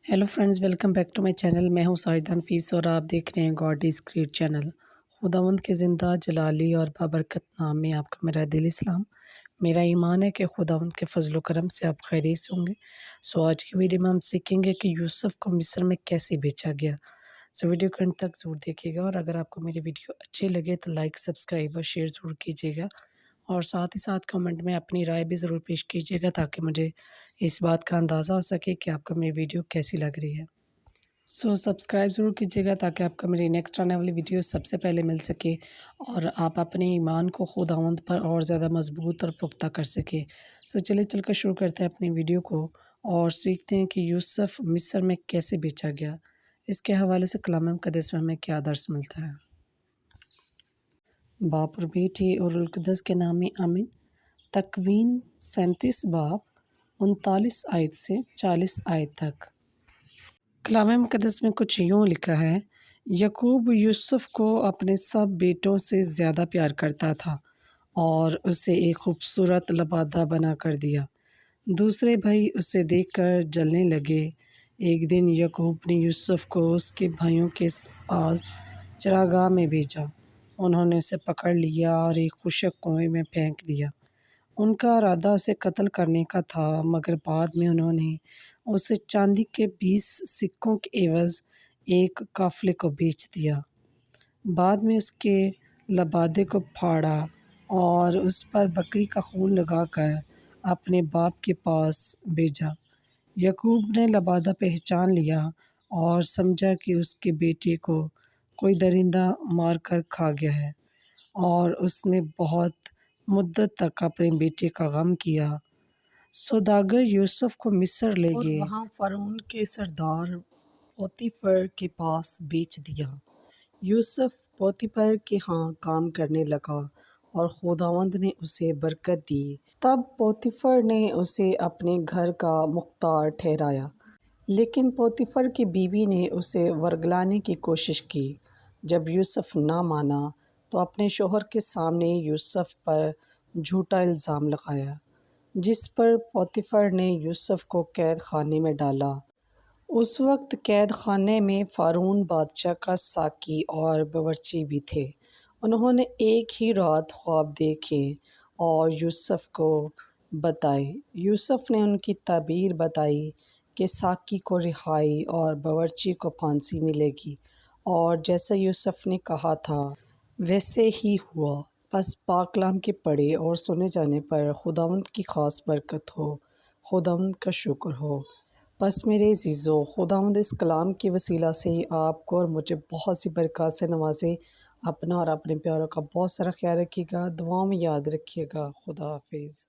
Hello friends, welcome back to my channel. मैं हूं साहिदा नफीस और आप देख रहे हैं गॉड इज़ ग्रेट चैनल। खुदावंद के ज़िंदा जलाली और बाबरकत नाम में आपका मेरा दिल सलाम। मेरा ईमान है कि खुदावंद के फजल करम से आप खैरियत से होंगे। सो आज की वीडियो में हम सीखेंगे कि यूसुफ को मिस्र में कैसे बेचा गया। सो वीडियो को अंत तक ज़रूर देखिएगा और अगर आपको मेरी वीडियो अच्छी लगे तो लाइक, सब्सक्राइब और शेयर ज़रूर कीजिएगा और साथ ही साथ कमेंट में अपनी राय भी ज़रूर पेश कीजिएगा ताकि मुझे इस बात का अंदाज़ा हो सके कि आपको मेरी वीडियो कैसी लग रही है। सो सब्सक्राइब ज़रूर कीजिएगा ताकि आपको मेरी नेक्स्ट आने वाली वीडियो सबसे पहले मिल सके और आप अपने ईमान को खुदावंद पर और ज़्यादा मजबूत और पुख्ता कर सके। सो चलिए चलकर शुरू करते हैं अपनी वीडियो को और सीखते हैं कि यूसुफ मिस्र में कैसे बेचा गया। इसके हवाले से कलाम मुक़द्दस में हमें क्या दर्स मिलता है। बाप और बेटी और रूह कुद्दस के नाम में आमीन। तकवीन 37 बाब 39 आयत से 40 आयत तक। कलाम मुक़द्दस में कुछ यूँ लिखा है, याकूब यूसुफ को अपने सब बेटों से ज़्यादा प्यार करता था और उसे एक खूबसूरत लबादा बना कर दिया। दूसरे भाई उसे देखकर जलने लगे। एक दिन याकूब ने यूसुफ को उसके भाइयों के पास चरागाह में भेजा। उन्होंने उसे पकड़ लिया और एक खुशक कुएं में फेंक दिया। उनका इरादा उसे कत्ल करने का था, मगर बाद में उन्होंने उसे चांदी के 20 सिक्कों के एवज़ एक काफ़िले को बेच दिया। बाद में उसके लबादे को फाड़ा और उस पर बकरी का खून लगाकर अपने बाप के पास भेजा। याकूब ने लबादा पहचान लिया और समझा कि उसके बेटे को कोई दरिंदा मार कर खा गया है और उसने बहुत मुद्दत तक अपने बेटे का गम किया। सौदागर यूसुफ को मिस्र ले गए और वहाँ फ़ारून के सरदार पोतीफर के पास बेच दिया। यूसुफ पोतीफर के यहाँ काम करने लगा और खुदावंद ने उसे बरकत दी। तब पोतीफर ने उसे अपने घर का मुख्तार ठहराया, लेकिन पोतीफर की बीवी ने उसे वर्गलाने की कोशिश की। जब यूसुफ ना माना तो अपने शोहर के सामने यूसुफ पर झूठा इल्ज़ाम लगाया, जिस पर पोतीफर ने यूसुफ को कैद खाने में डाला। उस वक्त कैद खाने में फ़ारून बादशाह का साकी और बावर्ची भी थे। उन्होंने एक ही रात ख्वाब देखे और यूसुफ को बताए। यूसुफ ने उनकी ताबीर बताई कि साकी को रिहाई और बावर्ची को फांसी मिलेगी, और जैसा यूसुफ ने कहा था वैसे ही हुआ। बस पाक कलाम के पढ़े और सुने जाने पर खुदावंद की ख़ास बरकत हो, खुदावंद का शुक्र हो। बस मेरे अज़ीज़ों, खुदावंद इस कलाम के वसीला से आपको और मुझे बहुत सी बरकत से नवाजे। अपना और अपने प्यारों का बहुत सारा ख्याल रखिएगा, दुआओं में याद रखिएगा। खुदा हाफिज़।